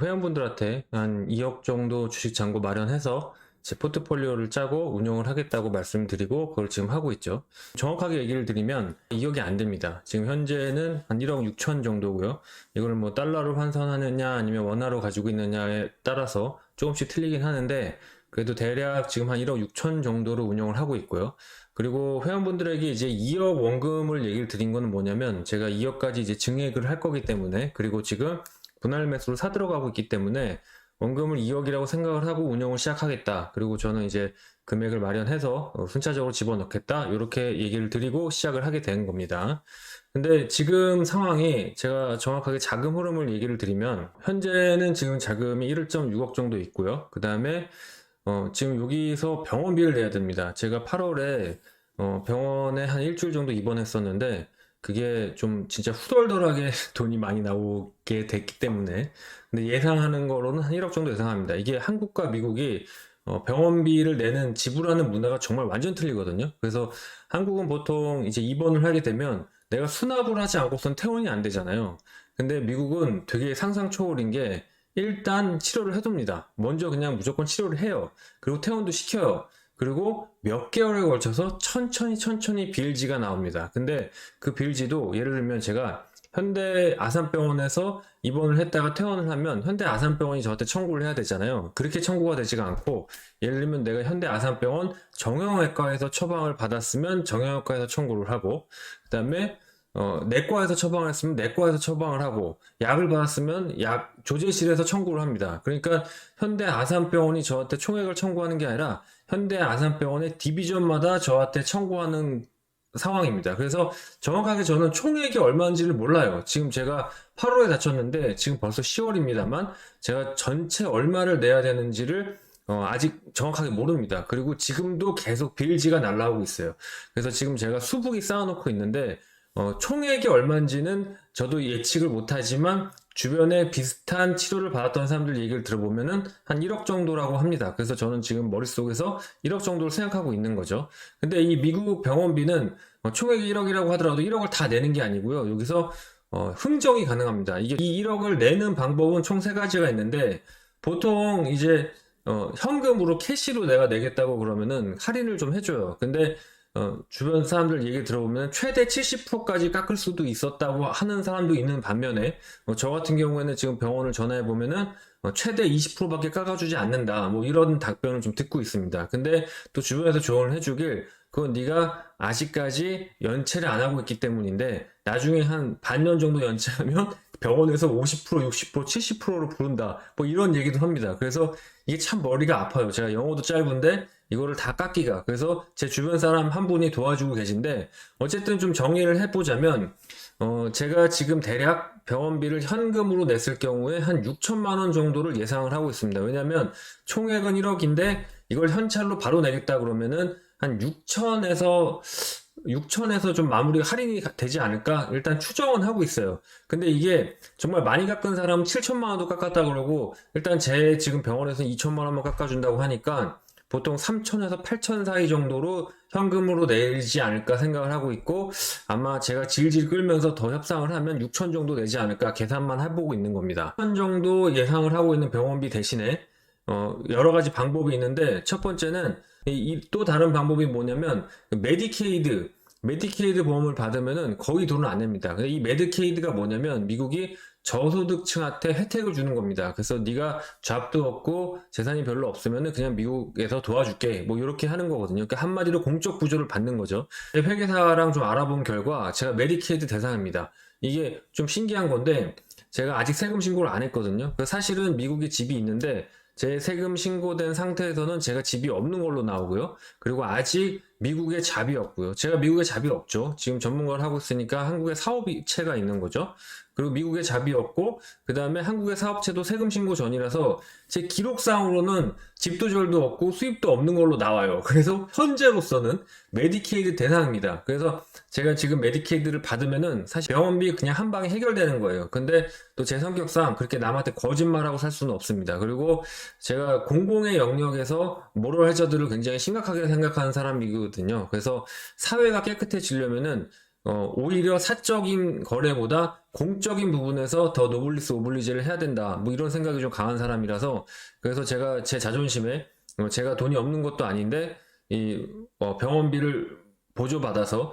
회원분들한테 한 2억 정도 주식 잔고 마련해서 제 포트폴리오를 짜고 운용을 하겠다고 말씀드리고 그걸 지금 하고 있죠. 정확하게 얘기를 드리면 2억이 안 됩니다. 지금 현재는 한 1억 6천 정도고요. 이걸 뭐 달러로 환산하느냐 아니면 원화로 가지고 있느냐에 따라서 조금씩 틀리긴 하는데 그래도 대략 지금 한 1억 6천 정도로 운용을 하고 있고요. 그리고 회원분들에게 이제 2억 원금을 얘기를 드린 거는 뭐냐면 제가 2억까지 이제 증액을 할 거기 때문에, 그리고 지금 분할 매수를 사들어가고 있기 때문에 원금을 2억이라고 생각을 하고 운영을 시작하겠다. 그리고 저는 이제 금액을 마련해서 순차적으로 집어넣겠다. 이렇게 얘기를 드리고 시작을 하게 된 겁니다. 근데 지금 상황이 제가 정확하게 자금 흐름을 얘기를 드리면 현재는 지금 자금이 1.6억 정도 있고요. 그 다음에 지금 여기서 병원비를 내야 됩니다. 제가 8월에 병원에 한 일주일 정도 입원했었는데 그게 좀 진짜 후덜덜하게 돈이 많이 나오게 됐기 때문에, 근데 예상하는 거로는 한 1억 정도 예상합니다. 이게 한국과 미국이 병원비를 내는 지불하는 문화가 정말 완전 틀리거든요. 그래서 한국은 보통 이제 입원을 하게 되면 내가 수납을 하지 않고선 퇴원이 안 되잖아요. 근데 미국은 되게 상상 초월인 게 일단 치료를 해둡니다. 먼저 그냥 무조건 치료를 해요. 그리고 퇴원도 시켜요. 그리고 몇 개월에 걸쳐서 천천히 빌지가 나옵니다. 근데 그 빌지도 예를 들면 제가 현대 아산병원에서 입원을 했다가 퇴원을 하면 현대 아산병원이 저한테 청구를 해야 되잖아요. 그렇게 청구가 되지가 않고, 예를 들면 내가 현대 아산병원 정형외과에서 처방을 받았으면 정형외과에서 청구를 하고, 그 다음에 내과에서 처방을 했으면 내과에서 처방을 하고, 약을 받았으면 약 조제실에서 청구를 합니다. 그러니까 현대 아산병원이 저한테 총액을 청구하는 게 아니라 현대 아산병원의 디비전마다 저한테 청구하는 상황입니다. 그래서 정확하게 저는 총액이 얼마인지를 몰라요. 지금 제가 8월에 다쳤는데 지금 벌써 10월입니다만 제가 전체 얼마를 내야 되는지를 아직 정확하게 모릅니다. 그리고 지금도 계속 빌지가 날라오고 있어요. 그래서 지금 제가 수북이 쌓아놓고 있는데 총액이 얼마인지는 저도 예측을 못하지만 주변에 비슷한 치료를 받았던 사람들 얘기를 들어보면은 한 1억 정도라고 합니다. 그래서 저는 지금 머릿속에서 1억 정도를 생각하고 있는 거죠. 근데 이 미국 병원비는 총액이 1억이라고 하더라도 1억을 다 내는 게 아니고요. 여기서 흥정이 가능합니다. 이게 이 1억을 내는 방법은 총 세 가지가 있는데, 보통 이제 현금으로 캐시로 내가 내겠다고 그러면은 할인을 좀 해줘요. 근데 주변 사람들 얘기 들어보면 최대 70%까지 깎을 수도 있었다고 하는 사람도 있는 반면에, 저 같은 경우에는 지금 병원을 전화해 보면은 최대 20%밖에 깎아주지 않는다, 뭐 이런 답변을 좀 듣고 있습니다. 근데 또 주변에서 조언을 해주길, 그건 네가 아직까지 연체를 안 하고 있기 때문인데 나중에 한 반년 정도 연체하면 병원에서 50%, 60%, 70%로 부른다, 뭐 이런 얘기도 합니다. 그래서 이게 참 머리가 아파요. 제가 영어도 짧은데 이거를 다 깎기가. 그래서 제 주변 사람 한 분이 도와주고 계신데, 어쨌든 좀 정리를 해보자면 제가 지금 대략 병원비를 현금으로 냈을 경우에 한 6천만 원 정도를 예상을 하고 있습니다. 왜냐면 총액은 1억인데 이걸 현찰로 바로 내겠다 그러면은 한 6천에서 좀 마무리 할인이 되지 않을까 일단 추정은 하고 있어요. 근데 이게 정말 많이 깎은 사람은 7천만 원도 깎았다 그러고, 일단 제 지금 병원에서 2천만 원만 깎아준다고 하니까 보통 3천에서 8천 사이 정도로 현금으로 내지 않을까 생각을 하고 있고, 아마 제가 질질 끌면서 더 협상을 하면 6천 정도 내지 않을까 계산만 해보고 있는 겁니다. 6천 정도 예상을 하고 있는 병원비 대신에 여러 가지 방법이 있는데, 첫 번째는 또 다른 방법이 뭐냐면 메디케이드 보험을 받으면은 거의 돈을 안 냅니다. 근데 이 메디케이드가 뭐냐면 미국이 저소득층한테 혜택을 주는 겁니다. 그래서 네가 잡도 없고 재산이 별로 없으면은 그냥 미국에서 도와줄게, 뭐 이렇게 하는 거거든요. 그러니까 한마디로 공적 구조를 받는 거죠. 회계사랑 좀 알아본 결과 제가 메디케이드 대상입니다. 이게 좀 신기한 건데 제가 아직 세금 신고를 안 했거든요. 사실은 미국에 집이 있는데 제 세금 신고된 상태에서는 제가 집이 없는 걸로 나오고요. 그리고 아직 미국에 잡이 없고요. 제가 미국에 잡이 없죠. 지금 전문가를 하고 있으니까 한국에 사업체가 있는 거죠. 그리고 미국에 잡이 없고, 그 다음에 한국의 사업체도 세금 신고 전이라서 제 기록상으로는 집도 절도 없고 수입도 없는 걸로 나와요. 그래서 현재로서는 메디케이드 대상입니다. 그래서 제가 지금 메디케이드를 받으면은 사실 병원비 그냥 한 방에 해결되는 거예요. 근데 또 제 성격상 그렇게 남한테 거짓말하고 살 수는 없습니다. 그리고 제가 공공의 영역에서 모럴 해저드를 굉장히 심각하게 생각하는 사람이거든요. 그래서 사회가 깨끗해지려면은 오히려 사적인 거래보다 공적인 부분에서 더 노블리스 오블리제를 해야 된다. 뭐 이런 생각이 좀 강한 사람이라서 그래서 제가 제 자존심에 제가 돈이 없는 것도 아닌데 이 병원비를 보조받아서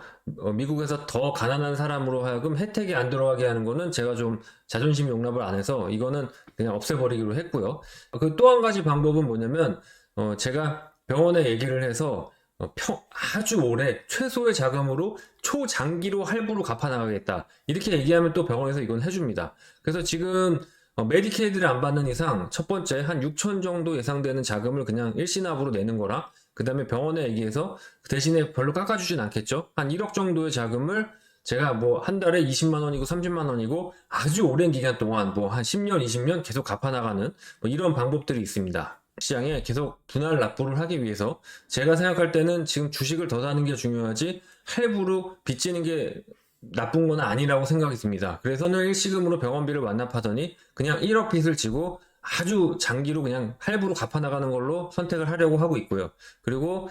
미국에서 더 가난한 사람으로 하여금 혜택이 안 들어가게 하는 거는 제가 좀 자존심 용납을 안 해서 이거는 그냥 없애버리기로 했고요. 그 또 한 가지 방법은 뭐냐면 제가 병원에 얘기를 해서 아주 오래 최소의 자금으로 초장기로 할부로 갚아나가겠다. 이렇게 얘기하면 또 병원에서 이건 해줍니다. 그래서 지금 메디케이드를 안 받는 이상 첫 번째 한 6천 정도 예상되는 자금을 그냥 일시납으로 내는 거랑 그 다음에 병원에 얘기해서 대신에 별로 깎아주진 않겠죠. 한 1억 정도의 자금을 제가 뭐 한 달에 20만 원이고 30만 원이고 아주 오랜 기간 동안 뭐 한 10년, 20년 계속 갚아나가는 뭐 이런 방법들이 있습니다. 시장에 계속 분할 납부를 하기 위해서 제가 생각할 때는 지금 주식을 더 사는 게 중요하지 할부로 빚지는 게 나쁜 건 아니라고 생각이 듭니다. 그래서 저는 일시금으로 병원비를 완납하더니 그냥 1억 빚을 지고 아주 장기로 그냥 할부로 갚아나가는 걸로 선택을 하려고 하고 있고요. 그리고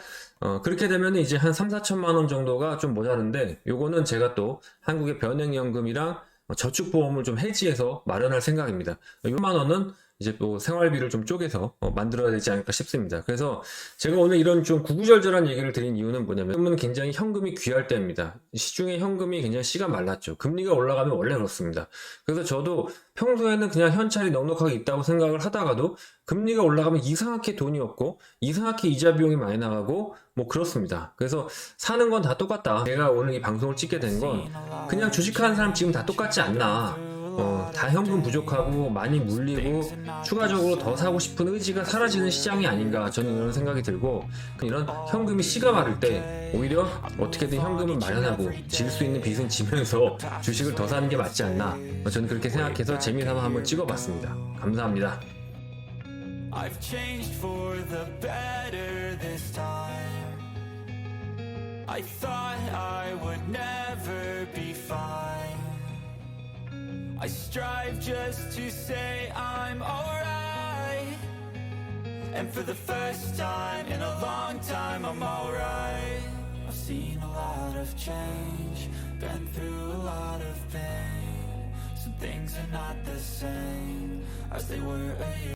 그렇게 되면 이제 한 3, 4천만 원 정도가 좀 모자른데 요거는 제가 또 한국의 변액연금이랑 저축보험을 좀 해지해서 마련할 생각입니다. 6만 원은 이제 또 생활비를 좀 쪼개서 만들어야 되지 않을까 싶습니다. 그래서 제가 오늘 이런 좀 구구절절한 얘기를 드린 이유는 뭐냐면 지금은 굉장히 현금이 귀할 때입니다. 시중에 현금이 굉장히 씨가 말랐죠. 금리가 올라가면 원래 그렇습니다. 그래서 저도 평소에는 그냥 현찰이 넉넉하게 있다고 생각을 하다가도 금리가 올라가면 이상하게 돈이 없고 이상하게 이자 비용이 많이 나가고 뭐 그렇습니다. 그래서 사는 건 다 똑같다. 제가 오늘 이 방송을 찍게 된 건 그냥 주식하는 사람 지금 다 똑같지 않나. 다 현금 부족하고 많이 물리고 추가적으로 더 사고 싶은 의지가 사라지는 시장이 아닌가 저는 이런 생각이 들고 이런 현금이 씨가 마를 때 오히려 어떻게든 현금을 마련하고 질 수 있는 빚은 지면서 주식을 더 사는 게 맞지 않나 저는 그렇게 생각해서 재미삼아 한번 찍어봤습니다. 감사합니다. I've changed for the better this time. I thought I would never be fine. I strive just to say I'm alright. And for the first time in a long time I'm alright. I've seen a lot of change, been through a lot of pain. Some things are not the same as they were a year